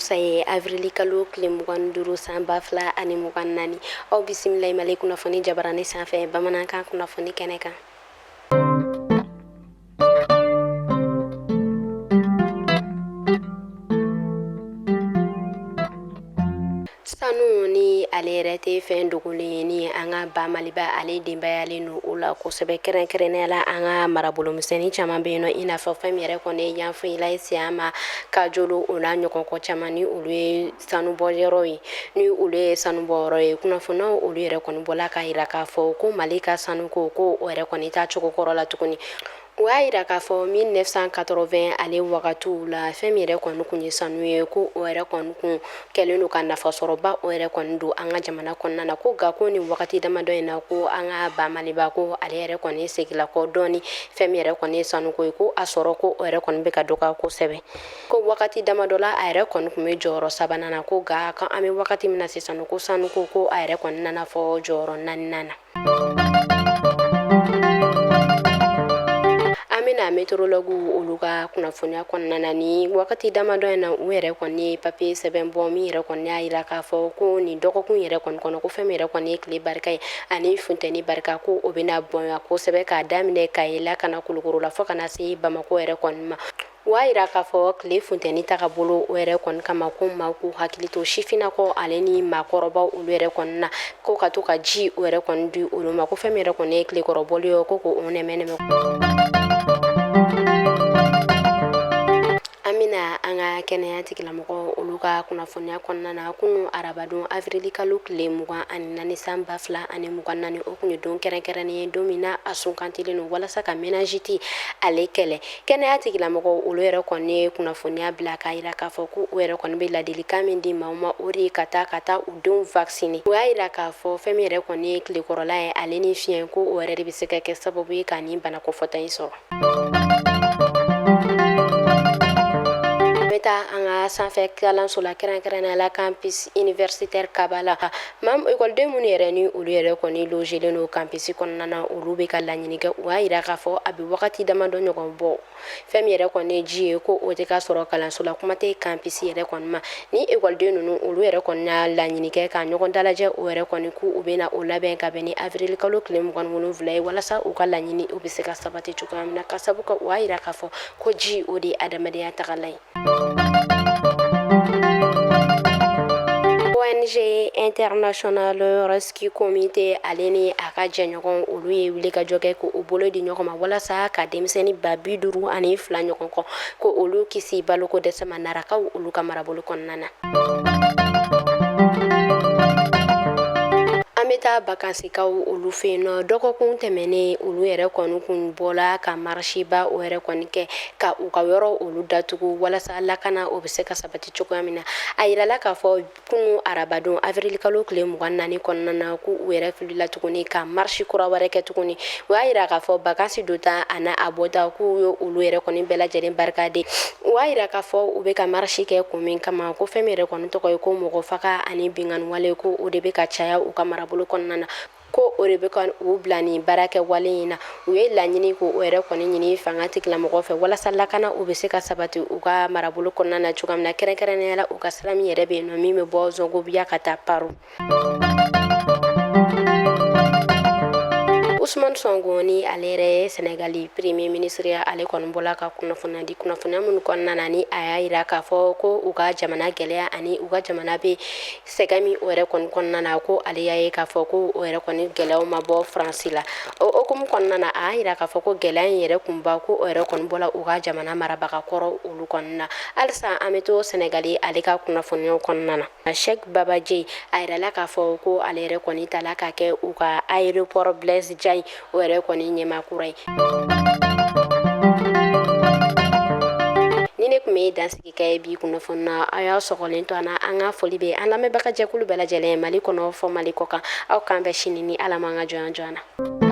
alamisa ye avril kalo tile 25 san 2024 aw bisimila mali kunnafoni jabarani sanfɛ bamanankan kunnafoni kɛnɛ kan. Sanu ni ale yɛrɛ tɛ fɛn dogolen ni an ka ba Maliba ale denbayalen no o la kosɛbɛ kɛrɛnkɛrɛnnenya la an ka marabolomisɛnnin caman bɛ yen nɔ i n'a fɔ fɛn min yɛrɛ kɔni ye yanfɛla Siyama Kajolo o n'a ɲɔgɔn kɔ caman ni olu ye sanubɔyɔrɔ ye ni olu ye sanubɔyɔrɔ ye kunnafoniyaw olu yɛrɛ kɔni bɔla k'a jira k'a fɔ ko Mali ka sanuko ko o yɛrɛ kɔni t'a cogo kɔrɔ la tuguni. O y'a jira k'a fɔ 1980 ale wagatiw la fɛn min yɛrɛ kɔni kun ye sanu ye ko o yɛrɛ kɔni kun kɛlen don ka nafasɔrɔba o yɛrɛ kɔni don an ka jamana kɔnɔna na ko nka ko nin wagati damadɔ in na ko an ka ba Maliba ko ale yɛrɛ kɔni segila kɔ dɔɔni fɛn min yɛrɛ kɔni ye sanuko ye ko a sɔrɔ ko o yɛrɛ kɔni bɛ ka dɔgɔya kosɛbɛ ko wagati damadɔ la a yɛrɛ kɔni kun bɛ jɔyɔrɔ 3nan na ko nka kan an bɛ wagati min na sisan ko sanuko ko a yɛrɛ kɔni nana fɔ jɔyɔrɔ 4nan na. Amina meteorologue olu ka kunnafoniya kɔnɔna na ni wagati damadɔ in na u yɛrɛ kɔni ye papier sɛbɛn bɔ min yɛrɛ kɔni y'a jira k'a fɔ ko nin dɔgɔkun yɛrɛ kɔni kɔnɔ ko fɛn min yɛrɛ kɔni ye tile barika ye ani funtɛni barika ko o bɛna bonya kosɛbɛ k'a daminɛ ka yɛlɛ ka na Kulukoro la fɔ ka na se Bamako yɛrɛ kɔni ma. O y'a jira k'a fɔ tile funtɛni ta ka bolo o yɛrɛ kɔni kama ko maaw k'u hakili to sifinnakaw ale ni maakɔrɔbaw olu yɛrɛ kɔni na ko ka to ka ji o yɛrɛ kɔni di olu ma ko fɛn min yɛrɛ kɔni ye tile kɔrɔbɔli ye ko k'o nɛmɛ. Amina an ka kɛnɛya tigilamɔgɔ olu ka kunnafoniya kɔnɔna na kunu arabadon avril kalo tile 24 san 2024 o kun ye don kɛrɛnkɛrɛnnen ye don min na a sunkantilen don walasa ka meningite ale kɛlɛ. Kɛnɛya tigilamɔgɔ olu yɛrɛ kɔni ye kunnafoniya bila k'a jira k'a fɔ ko o yɛrɛ kɔni bɛ ladilikan min di maaw ma o de ye ka taa u denw vacciner. O y'a jira k'a fɔ fɛn min yɛrɛ kɔni ye tilekɔrɔla ye ale ni fiɲɛ ko o yɛrɛ de bɛ se ka kɛ sababu ye ka nin bana kɔfɔta in sɔrɔ. Beta an ka sanfɛ kalanso la kɛrɛnkɛrɛnnenya la campus universitaire Kabala ekɔliden minnu yɛrɛ ni olu yɛrɛ kɔni logelen don campus kɔnɔna na olu bɛ ka laɲini kɛ o y'a jira k'a fɔ a bɛ wagati damadɔ ɲɔgɔn bɔ fɛn min yɛrɛ kɔni ye ji ye ko o tɛ ka sɔrɔ kalanso la kuma tɛ campus yɛrɛ kɔni ma ni ekɔliden ninnu olu yɛrɛ kɔni y'a laɲini kɛ ka ɲɔgɔn dalajɛ o yɛrɛ kɔni ko u bɛna o labɛn ka bɛn ni avril kalo tile 27 ye walasa u ka laɲini u bɛ se ka sabati cogoya min na ka sabu kɛ o y'a jira k'a fɔ ko ji o de ye adamadenya tagalan ye. ONG International Rescue Committee ale ni a ka jɛɲɔgɔn olu ye wuli ka jɔ kɛ ko o bolo di ɲɔgɔn ma walasa ka denmisɛnnin ba 52 ɲɔgɔn kɔ ko olu kisi baloko dɛsɛ ma narakaw olu ka marabolo kɔnɔna na. An bɛ taa bakansikaw olu fɛ yen nɔ dɔgɔkun tɛmɛnen olu yɛrɛ kɔni kun bɔla ka marsiba o yɛrɛ kɔni kɛ ka u ka yɔrɔ olu datugu walasa lakana o bɛ se ka sabati cogoya min na a yirala k'a fɔ kunu arabadon avril kalo tile 24 kɔnɔna na ko u yɛrɛ filila tuguni ka marsi kura wɛrɛ kɛ tuguni o y'a jira k'a fɔ bakansi dota a n'a bɔta k'u ye olu yɛrɛ kɔni bɛɛ lajɛlen barikaden o y'a jira k'a fɔ u bɛ ka marsi kɛ kun min kama ko fɛn min yɛrɛ kɔni tɔgɔ ye ko mɔgɔ faga ani binganni wale ko o de bɛ ka caya u ka marabolo kɔnɔna na ko o de bɛ ka u bila nin baara kɛ wale in na u ye laɲini ko o yɛrɛ kɔni ɲini fanga tigilamɔgɔ fɛ walasa lakana u bɛ se ka sabati u ka marabolo kɔnɔna na cogoya min na kɛrɛnkɛrɛnnenya la u ka sira min yɛrɛ bɛ yen nɔ min bɛ bɔ Zongobiya ka taa Paro. Ousmane Sonko ni ale yɛrɛ Senegali premier ministre ale kɔni bɔla ka kunnafoniya di kunnafoniya minnu kɔnɔna na ni a y'a jira k'a fɔ ko u ka jamana gɛlɛya ani u ka jamana bɛ sɛgɛn min o yɛrɛ kɔni kɔnɔna na ko ale y'a ye k'a fɔ ko o yɛrɛ kɔni gɛlɛyaw ma bɔ Faransi la o hukumu kɔnɔna na a y'a jira k'a fɔ ko gɛlɛya in yɛrɛ kunba ko o yɛrɛ kɔni bɔla u ka jamana marabaga kɔrɔ olu kɔnɔna na halisa an bɛ to Senegali ale ka kunnafoniyaw kɔnɔna na Cheikh Babaji a yirala k'a fɔ ko ale yɛrɛ kɔni tala ka kɛ u ka aéroport Blaise Diagne o yɛrɛ kɔni ɲɛmaakura ye. Ni ne tun bɛ dansigi kɛ bi kunnafoni na a y'a sɔgɔlen to an na an ka foli bɛ an lamɛnbaga jɛkulu bɛɛ lajɛlen Mali kɔnɔ fɔ Mali kɔ kan aw k'an bɛɛ sini ni Ala ma an ka jɔnya na.